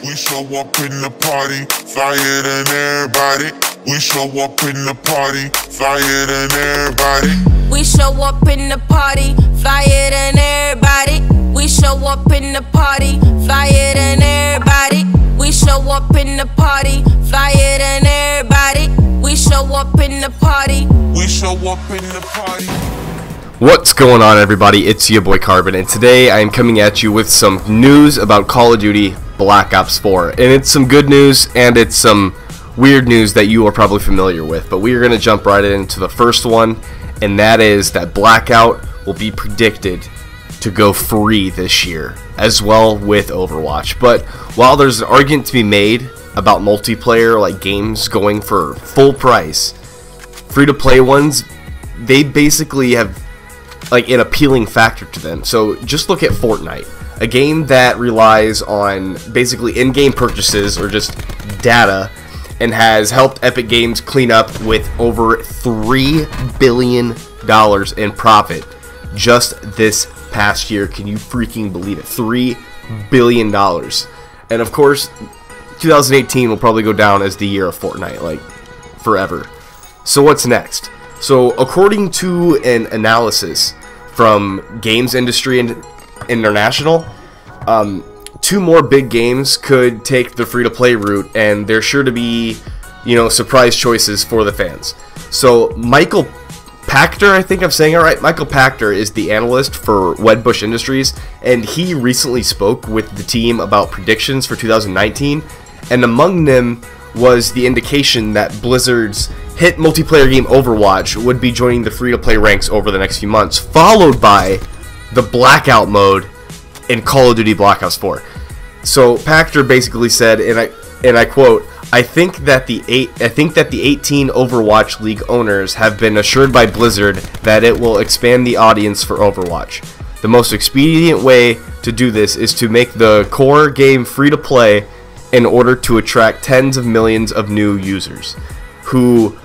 We show up in the party, flyer than everybody. We show up in the party, flyer than everybody. We show up in the party, flyer than everybody. We show up in the party, flyer than everybody. We show up in the party, flyer than everybody. We show up in the party. We show up in the party. What's going on, everybody? It's your boy Carbon, and today I am coming at you with some news about Call of Duty Black Ops 4. And it's some good news, and it's some weird news that you are probably familiar with. But we are going to jump right into the first one, and that is that Blackout will be predicted to go free this year, as well with Overwatch. But while there's an argument to be made about multiplayer, like games going for full price, free-to-play ones, they basically have like an appealing factor to them. So just look at Fortnite, a game that relies on basically in-game purchases or just data, and has helped Epic Games clean up with over $3 billion in profit just this past year. Can you freaking believe it? $3 billion. And of course, 2018 will probably go down as the year of Fortnite, like forever. So what's next? So according to an analysis from Games Industry International, two more big games could take the free-to-play route, and there's sure to be, surprise choices for the fans. So Michael Pachter, I think I'm saying it right, Michael Pachter is the analyst for Wedbush Industries, and he recently spoke with the team about predictions for 2019, and among them was the indication that Blizzard's hit multiplayer game Overwatch would be joining the free-to-play ranks over the next few months, followed by the Blackout mode in Call of Duty Black Ops 4. So Pachter basically said, and I quote, I think that the 18 Overwatch League owners have been assured by Blizzard that it will expand the audience for Overwatch. The most expedient way to do this is to make the core game free-to-play in order to attract tens of millions of new users, who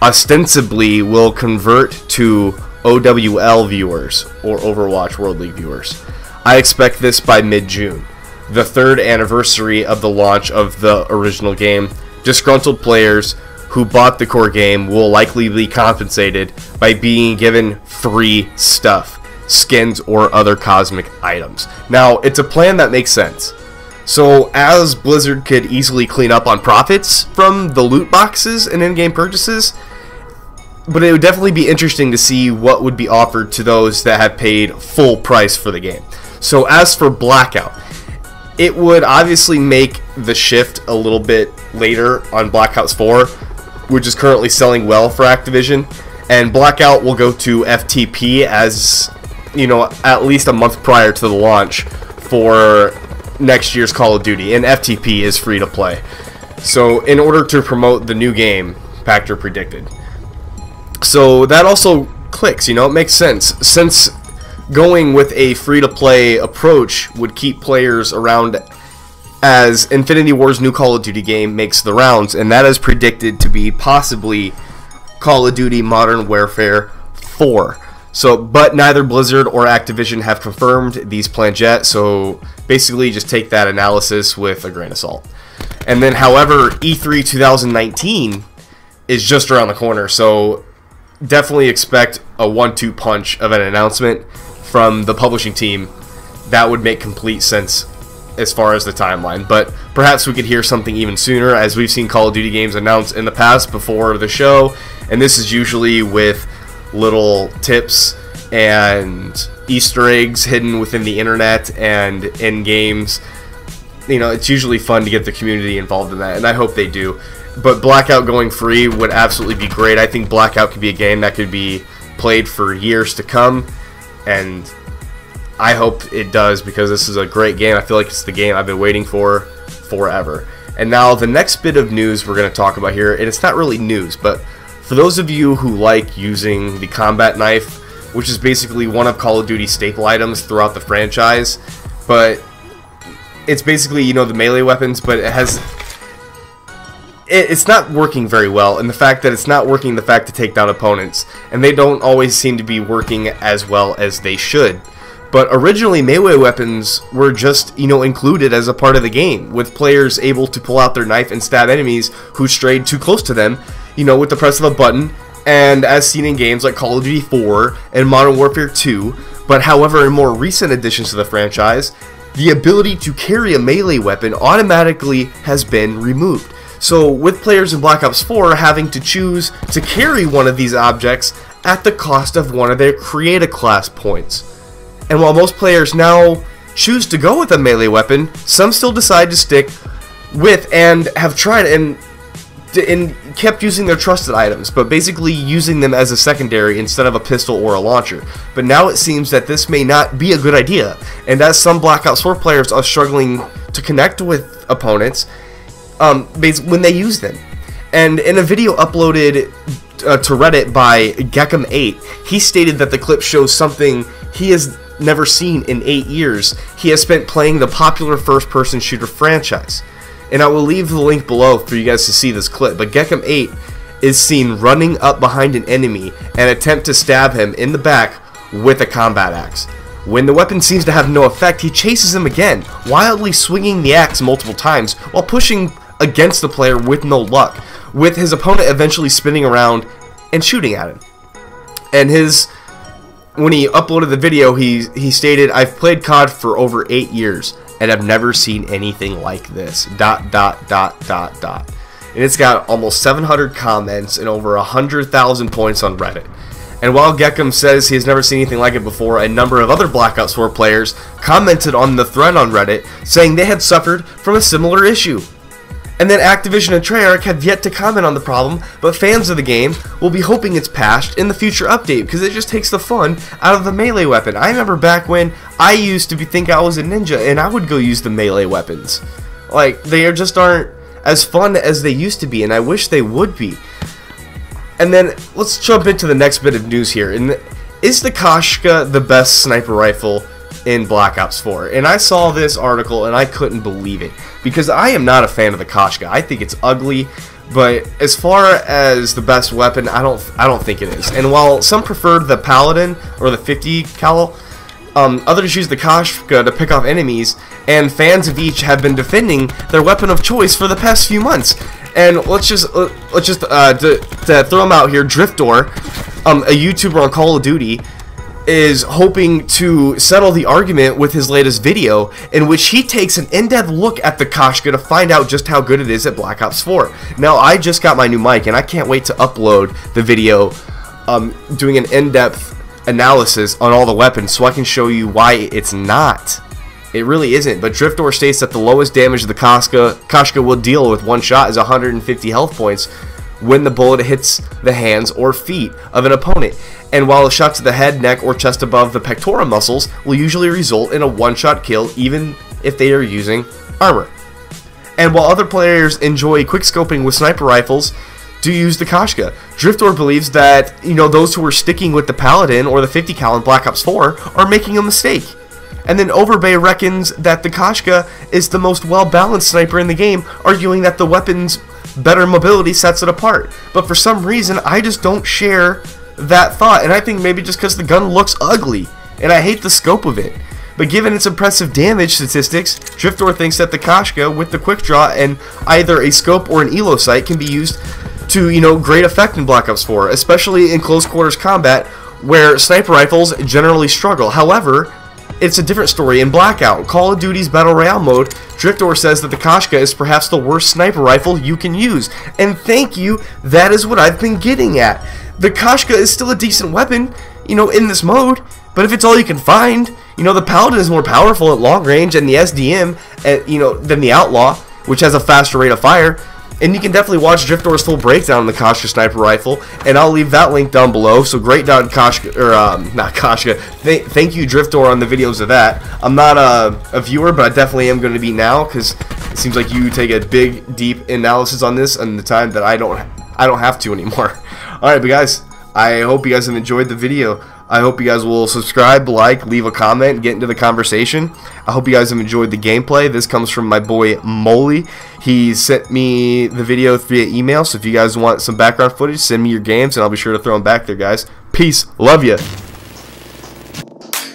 ostensibly will convert to OWL viewers, or Overwatch World League viewers. I expect this by mid-June, the third anniversary of the launch of the original game. Disgruntled players who bought the core game will likely be compensated by being given free stuff, skins, or other cosmic items. Now, it's a plan that makes sense. So, as Blizzard could easily clean up on profits from the loot boxes and in-game purchases, but it would definitely be interesting to see what would be offered to those that have paid full price for the game. So, as for Blackout, it would obviously make the shift a little bit later on Black Ops 4, which is currently selling well for Activision, and Blackout will go to FTP as, at least a month prior to the launch for next year's Call of Duty, and FTP is free to play. So in order to promote the new game, Pachter predicted. So that also clicks, it makes sense, since going with a free to play approach would keep players around as Infinity Ward's new Call of Duty game makes the rounds, and that is predicted to be possibly Call of Duty Modern Warfare 4. So, but neither Blizzard or Activision have confirmed these plans yet, so basically just take that analysis with a grain of salt. And then, however, E3 2019 is just around the corner, so definitely expect a 1-2 punch of an announcement from the publishing team. That would make complete sense as far as the timeline, but perhaps we could hear something even sooner, as we've seen Call of Duty games announced in the past before the show, and this is usually with little tips and Easter eggs hidden within the internet and in games. It's usually fun to get the community involved in that, and I hope they do. But Blackout going free would absolutely be great. I think Blackout could be a game that could be played for years to come, and I hope it does, because this is a great game. I feel like it's the game I've been waiting for forever. And now the next bit of news we're going to talk about here, and it's not really news, but for those of you who like using the combat knife, which is basically one of Call of Duty's staple items throughout the franchise, but it's basically, the melee weapons, but it's not working very well, and the fact that it's not working, the fact to take down opponents, and they don't always seem to be working as well as they should. But originally, melee weapons were just, included as a part of the game, with players able to pull out their knife and stab enemies who strayed too close to them, with the press of a button, and as seen in games like Call of Duty 4 and Modern Warfare 2. But however, in more recent additions to the franchise, the ability to carry a melee weapon automatically has been removed. So with players in Black Ops 4 having to choose to carry one of these objects at the cost of one of their Create a Class points. And while most players now choose to go with a melee weapon, some still decide to stick with and have tried and kept using their trusted items, but basically using them as a secondary instead of a pistol or a launcher. But now it seems that this may not be a good idea, and as some Black Ops 4 players are struggling to connect with opponents when they use them. And in a video uploaded to Reddit by im8, he stated that the clip shows something he has never seen in 8 years. He has spent playing the popular first-person shooter franchise. And I will leave the link below for you guys to see this clip. But im8 is seen running up behind an enemy and attempt to stab him in the back with a combat axe. When the weapon seems to have no effect, he chases him again, wildly swinging the axe multiple times while pushing against the player with no luck, with his opponent eventually spinning around and shooting at him. And when he uploaded the video, he stated, "I've played COD for over 8 years. And I've never seen anything like this, ... And it's got almost 700 comments and over 100,000 points on Reddit. And while Gekim says he has never seen anything like it before, a number of other Black Ops 4 players commented on the thread on Reddit saying they had suffered from a similar issue. And then Activision and Treyarch have yet to comment on the problem, but fans of the game will be hoping it's patched in the future update because it just takes the fun out of the melee weapon. I remember back when I used to think I was a ninja and I would go use the melee weapons. Like, they just aren't as fun as they used to be, and I wish they would be. And then let's jump into the next bit of news here. Is the Koshka the best sniper rifle in Black Ops 4? And I saw this article and I couldn't believe it, because I am not a fan of the Koshka. I think it's ugly, but as far as the best weapon, I don't think it is. And while some preferred the Paladin or the 50 cal, others use the Koshka to pick off enemies, and fans of each have been defending their weapon of choice for the past few months. And let's just to throw them out here, Driftdoor, a YouTuber on Call of Duty, is hoping to settle the argument with his latest video, in which he takes an in-depth look at the Koshka to find out just how good it is at Black Ops 4. Now, I just got my new mic, and I can't wait to upload the video doing an in-depth analysis on all the weapons so I can show you why it's not. It really isn't. But Driftdoor states that the lowest damage the Koshka will deal with one shot is 150 health points when the bullet hits the hands or feet of an opponent. And while a shot to the head, neck, or chest above the pectoral muscles will usually result in a one-shot kill even if they are using armor. And while other players enjoy quickscoping with sniper rifles, do use the Koshka. Driftdoor believes that, those who are sticking with the Paladin or the 50 cal in Black Ops 4 are making a mistake. And then Overbay reckons that the Koshka is the most well-balanced sniper in the game, arguing that the weapon's better mobility sets it apart. But for some reason, I just don't share that thought, and I think maybe just because the gun looks ugly, and I hate the scope of it. But given its impressive damage statistics, Driftdoor thinks that the Koshka with the quick draw and either a scope or an elo sight can be used to, great effect in Black Ops 4, especially in close quarters combat where sniper rifles generally struggle. However, it's a different story in Blackout, Call of Duty's Battle Royale mode. Driftdoor says that the Koshka is perhaps the worst sniper rifle you can use. And thank you, that is what I've been getting at. The Koshka is still a decent weapon, in this mode, but if it's all you can find, the Paladin is more powerful at long range and the SDM, than the Outlaw, which has a faster rate of fire. And you can definitely watch Driftdoor's full breakdown on the Koshka sniper rifle, and I'll leave that link down below. So great down Koshka, or not Koshka. Thank you, Driftdoor, on the videos of that. I'm not a viewer, but I definitely am going to be now, because it seems like you take a big, deep analysis on this, and the time that I don't have to anymore. All right, but guys, I hope you guys have enjoyed the video. I hope you guys will subscribe, like, leave a comment, get into the conversation. I hope you guys have enjoyed the gameplay. This comes from my boy Molly. He sent me the video via email, so if you guys want some background footage, send me your games, and I'll be sure to throw them back there, guys. Peace. Love ya.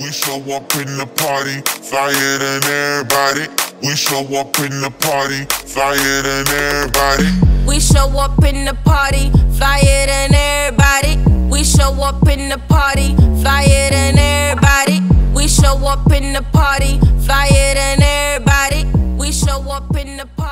We show up in the party, flyer than everybody. We show up in the party, flyer than everybody. We show up in the party, flyer than everybody. We show up in the party, flyer than everybody. We show up in the party, flyer than everybody. We show up in the party.